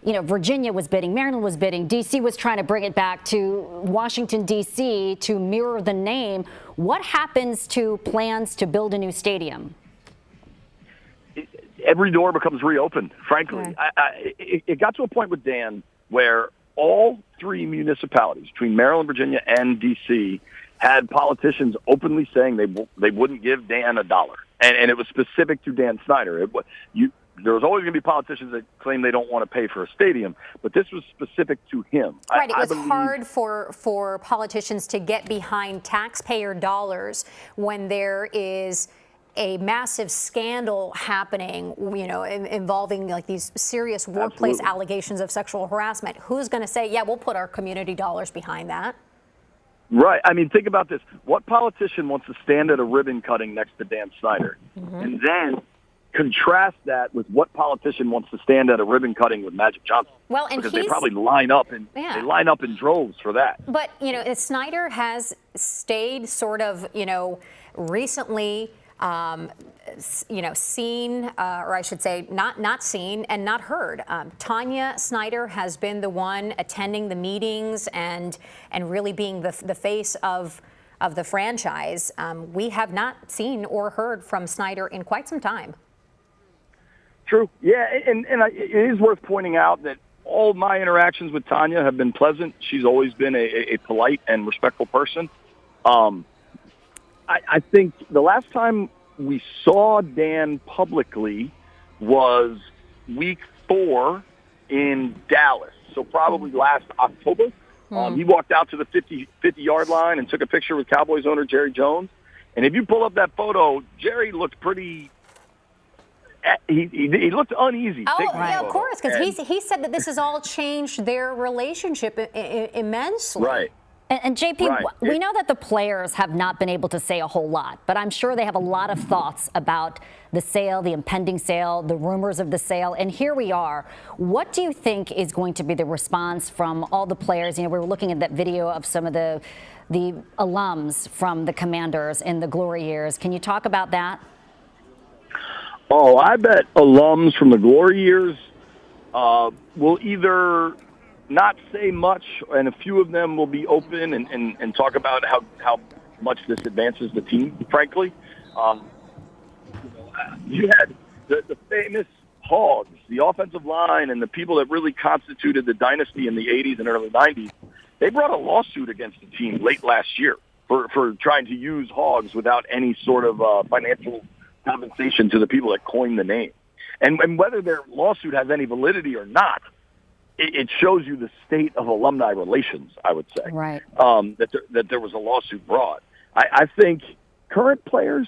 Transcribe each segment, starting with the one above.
Virginia was bidding, Maryland was bidding, D.C. was trying to bring it back to Washington, D.C. to mirror the name. What happens to plans to build a new stadium? Every door becomes reopened, frankly. It got to a point with Dan where all three municipalities between Maryland, Virginia, and D.C. had politicians openly saying they wouldn't give Dan $1. And it was specific to Dan Snyder. There was always going to be politicians that claim they don't want to pay for a stadium, but this was specific to him. Right. It was hard for politicians to get behind taxpayer dollars when there is a massive scandal happening, involving like these serious workplace allegations of sexual harassment. Who's going to say, yeah, we'll put our community dollars behind that? Right. I mean, think about this. What politician wants to stand at a ribbon cutting next to Dan Snyder? Mm-hmm. And then contrast that with what politician wants to stand at a ribbon cutting with Magic Johnson. Well, and because they probably line up in droves for that. But Snyder has stayed sort of recently seen, or I should say not seen and not heard. Tanya Snyder has been the one attending the meetings and really being the face of the franchise. We have not seen or heard from Snyder in quite some time. True. Yeah, and it is worth pointing out that all my interactions with Tanya have been pleasant. She's always been a polite and respectful person. I think the last time we saw Dan publicly was week 4 in Dallas, so probably last October. He walked out to the 50-yard line and took a picture with Cowboys owner Jerry Jones. And if you pull up that photo, Jerry looked pretty... He looked uneasy. Oh, yeah, of course, because he said that this has all changed their relationship immensely. Right. And JP, we know that the players have not been able to say a whole lot, but I'm sure they have a lot of thoughts about the sale, the impending sale, the rumors of the sale. And here we are. What do you think is going to be the response from all the players? We were looking at that video of some of the alums from the Commanders in the glory years. Can you talk about that? Oh, I bet alums from the glory years will either not say much, and a few of them will be open and talk about how much this advances the team, frankly. You had the famous Hogs, the offensive line, and the people that really constituted the dynasty in the 80s and early 90s. They brought a lawsuit against the team late last year for trying to use Hogs without any sort of financial compensation to the people that coined the name. And whether their lawsuit has any validity or not, it shows you the state of alumni relations, I would say. Right. That there was a lawsuit brought. I think current players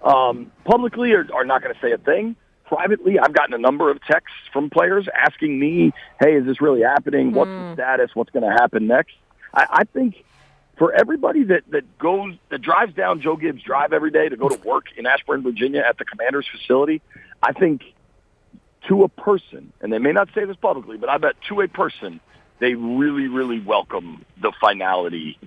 publicly are not going to say a thing. Privately, I've gotten a number of texts from players asking me, hey, is this really happening? What's the status? What's going to happen next? I think for everybody that drives down Joe Gibbs Drive every day to go to work in Ashburn, Virginia at the Commanders facility, I think to a person, and they may not say this publicly, but I bet to a person, they really, really welcome the finality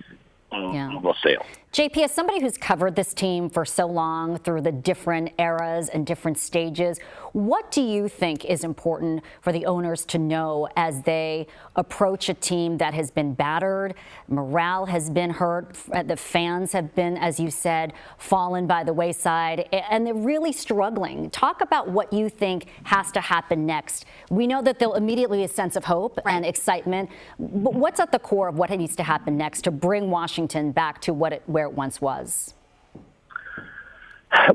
of a sale. JP, as somebody who's covered this team for so long through the different eras and different stages, what do you think is important for the owners to know as they approach a team that has been battered, morale has been hurt, the fans have been, as you said, fallen by the wayside, and they're really struggling? Talk about what you think has to happen next. We know that there'll immediately be a sense of hope and excitement, but what's at the core of what needs to happen next to bring Washington back to where it once was?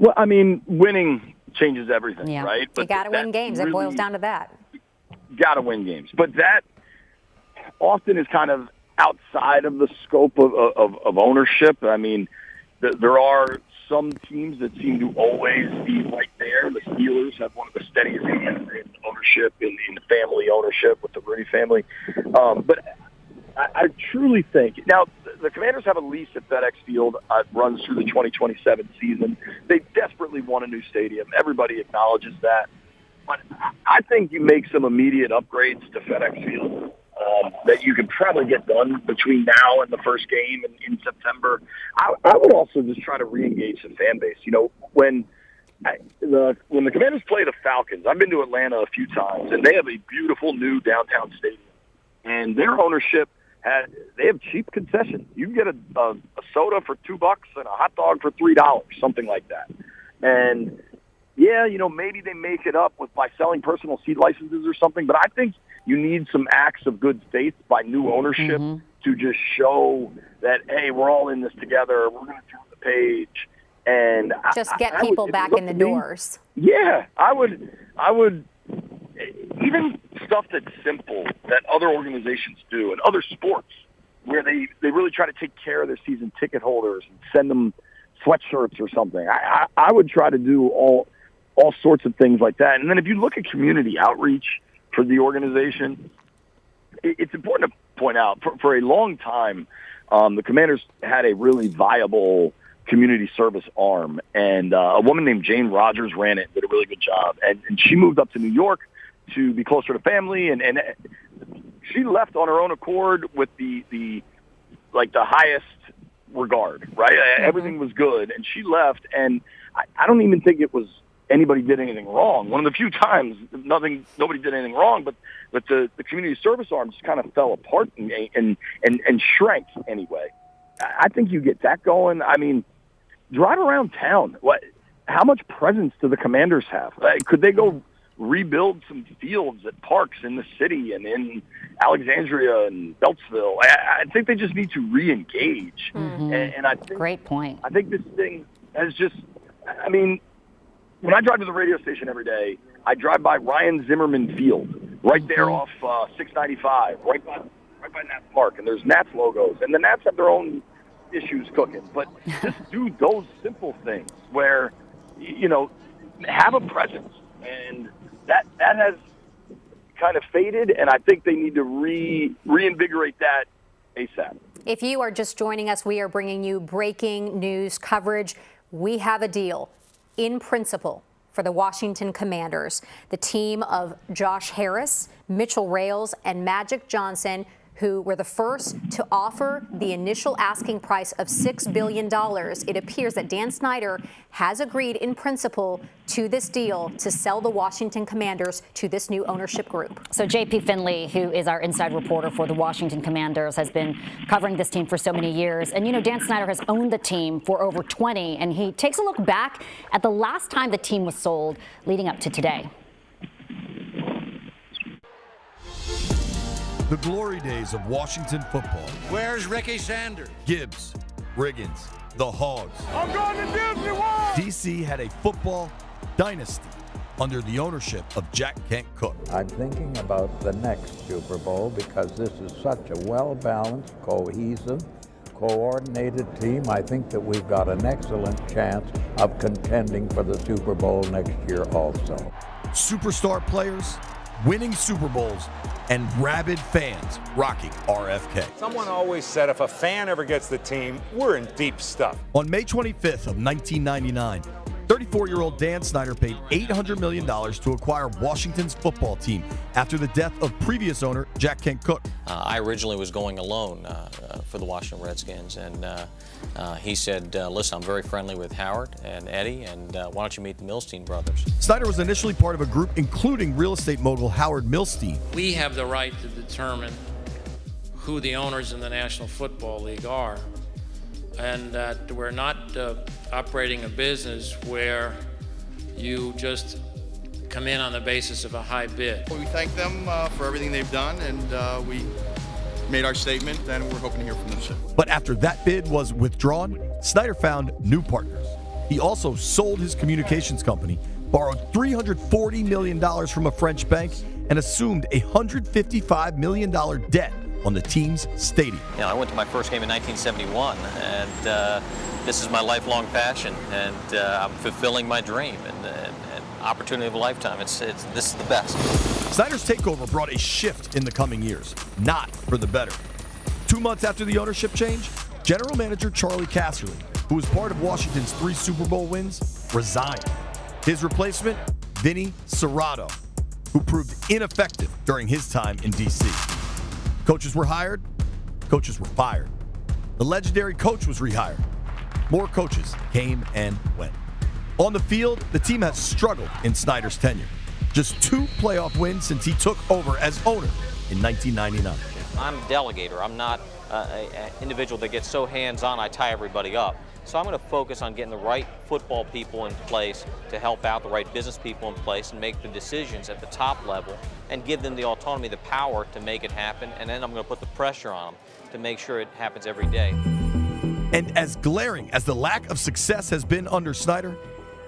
Well, I mean, winning changes everything, right? But you got to win games. It boils down to that. Got to win games. But that often is kind of outside of the scope of ownership. I mean, there are some teams that seem to always be right there. The Steelers have one of the steadiest hands in ownership, in family ownership with the Rooney family. But I truly think now the Commanders have a lease at FedEx Field. Runs through the 2027 season. They desperately want a new stadium. Everybody acknowledges that. But I think you make some immediate upgrades to FedEx Field that you could probably get done between now and the first game in September. I would also just try to re-engage the fan base. When when the Commanders play the Falcons, I've been to Atlanta a few times, and they have a beautiful new downtown stadium. And their ownership they have cheap concessions. You can get a soda for $2 and a hot dog for $3, something like that. And yeah, maybe they make it up by selling personal seat licenses or something, but I think you need some acts of good faith by new ownership to just show that, hey, we're all in this together. We're going to turn the page. And just get people back in the doors. Yeah, I would even stuff that's simple that other organizations do and other sports where they really try to take care of their season ticket holders and send them sweatshirts or something. I would try to do all sorts of things like that. And then if you look at community outreach for the organization, it's important to point out for a long time, the Commanders had a really viable community service arm, and a woman named Jane Rogers ran it and did a really good job. And she moved up to New York to be closer to family, and she left on her own accord with the highest regard, right? Everything was good, and she left, and I don't even think it was anybody did anything wrong. One of the few times nobody did anything wrong, but the community service arm just kind of fell apart and shrank anyway. I think you get that going. I mean, drive around town. How much presence do the Commanders have? Could they go rebuild some fields at parks in the city and in Alexandria and Beltsville? I think they just need to re-engage. And I think, great point. I think this thing has just, I mean, when I drive to the radio station every day, I drive by Ryan Zimmerman Field, right there off 695, right by Nats Park, and there's Nats logos, and the Nats have their own issues cooking. But just do those simple things where, have a presence, and that has kind of faded, and I think they need to reinvigorate that ASAP. If you are just joining us, we are bringing you breaking news coverage. We have a deal in principle for the Washington Commanders. The team of Josh Harris, Mitchell Rales, and Magic Johnson, who were the first to offer the initial asking price of $6 billion. It appears that Dan Snyder has agreed in principle to this deal to sell the Washington Commanders to this new ownership group. So JP Finlay, who is our inside reporter for the Washington Commanders, has been covering this team for so many years. And, Dan Snyder has owned the team for over 20, and he takes a look back at the last time the team was sold leading up to today. The glory days of Washington football. Where's Ricky Sanders? Gibbs, Riggins, the Hogs. I'm going to Disney World! DC had a football dynasty under the ownership of Jack Kent Cooke. I'm thinking about the next Super Bowl because this is such a well-balanced, cohesive, coordinated team. I think that we've got an excellent chance of contending for the Super Bowl next year also. Superstar players, winning Super Bowls, and rabid fans rocking RFK. Someone always said if a fan ever gets the team, we're in deep stuff. On May 25th of 1999, 34-year-old Dan Snyder paid $800 million to acquire Washington's football team after the death of previous owner Jack Kent Cooke. I originally was going alone for the Washington Redskins, and he said, listen, I'm very friendly with Howard and Eddie, and why don't you meet the Milstein brothers? Snyder was initially part of a group including real estate mogul Howard Milstein. We have the right to determine who the owners in the National Football League are, and that we're not operating a business where you just come in on the basis of a high bid. We thank them for everything they've done, and we made our statement, and we're hoping to hear from them soon. But after that bid was withdrawn, Snyder found new partners. He also sold his communications company, borrowed $340 million from a French bank, and assumed a $155 million debt on the team's stadium. I went to my first game in 1971, and this is my lifelong passion, and I'm fulfilling my dream and opportunity of a lifetime. This is the best. Snyder's takeover brought a shift in the coming years, not for the better. 2 months after the ownership change, general manager Charlie Casserly, who was part of Washington's 3 Super Bowl wins, resigned. His replacement, Vinny Serrato, who proved ineffective during his time in D.C. Coaches were hired, coaches were fired. The legendary coach was rehired. More coaches came and went. On the field, the team has struggled in Snyder's tenure. Just 2 playoff wins since he took over as owner in 1999. I'm a delegator. I'm not an individual that gets so hands-on I tie everybody up. So I'm going to focus on getting the right football people in place to help out the right business people in place and make the decisions at the top level and give them the autonomy, the power to make it happen. And then I'm going to put the pressure on them to make sure it happens every day. And as glaring as the lack of success has been under Snyder,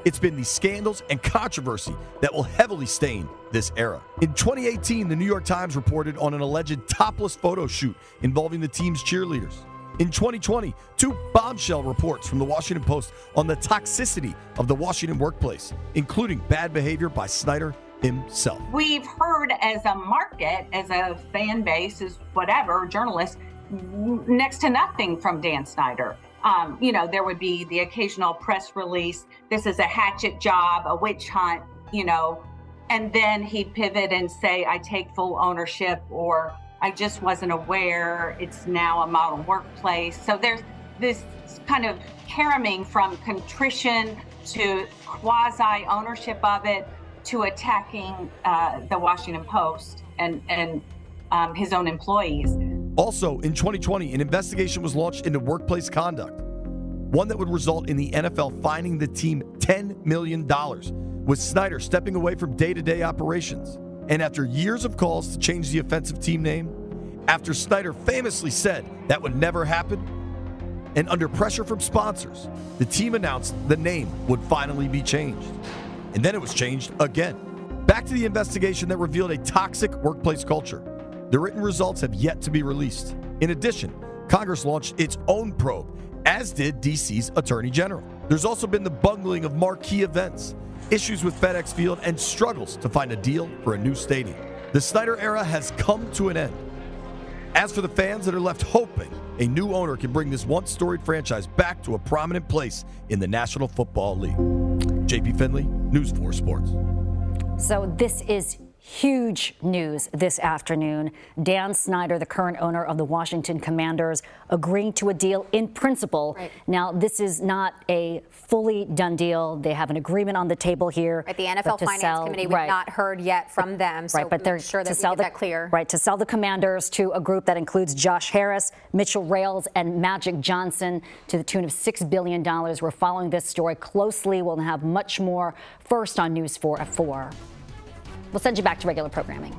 it's been the scandals and controversy that will heavily stain this era. In 2018, the New York Times reported on an alleged topless photo shoot involving the team's cheerleaders. In 2020, 2 bombshell reports from the Washington Post on the toxicity of the Washington workplace, including bad behavior by Snyder himself. We've heard as a market, as a fan base, as whatever, journalists, next to nothing from Dan Snyder. There would be the occasional press release, this is a hatchet job, a witch hunt, and then he'd pivot and say, I take full ownership, or I just wasn't aware, it's now a model workplace. So there's this kind of caroming from contrition to quasi-ownership of it to attacking the Washington Post and his own employees. Also, in 2020, an investigation was launched into workplace conduct, one that would result in the NFL fining the team $10 million, with Snyder stepping away from day-to-day operations. And after years of calls to change the offensive team name, after Snyder famously said that would never happen, and under pressure from sponsors, the team announced the name would finally be changed. And then it was changed again. Back to the investigation that revealed a toxic workplace culture. The written results have yet to be released. In addition, Congress launched its own probe, as did DC's Attorney General. There's also been the bungling of marquee events, issues with FedEx Field, and struggles to find a deal for a new stadium. The Snyder era has come to an end. As for the fans that are left hoping a new owner can bring this once storied franchise back to a prominent place in the National Football League. JP Finlay, News 4 Sports. So this is huge news this afternoon. Dan Snyder, the current owner of the Washington Commanders, agreeing to a deal in principle. Right. Now, this is not a fully done deal. They have an agreement on the table here. Right, the NFL Finance Committee, we've not heard yet from them. So but they're sure that we get that clear. Right, to sell the Commanders to a group that includes Josh Harris, Mitchell Rales, and Magic Johnson to the tune of $6 billion. We're following this story closely. We'll have much more first on News 4 at 4. We'll send you back to regular programming.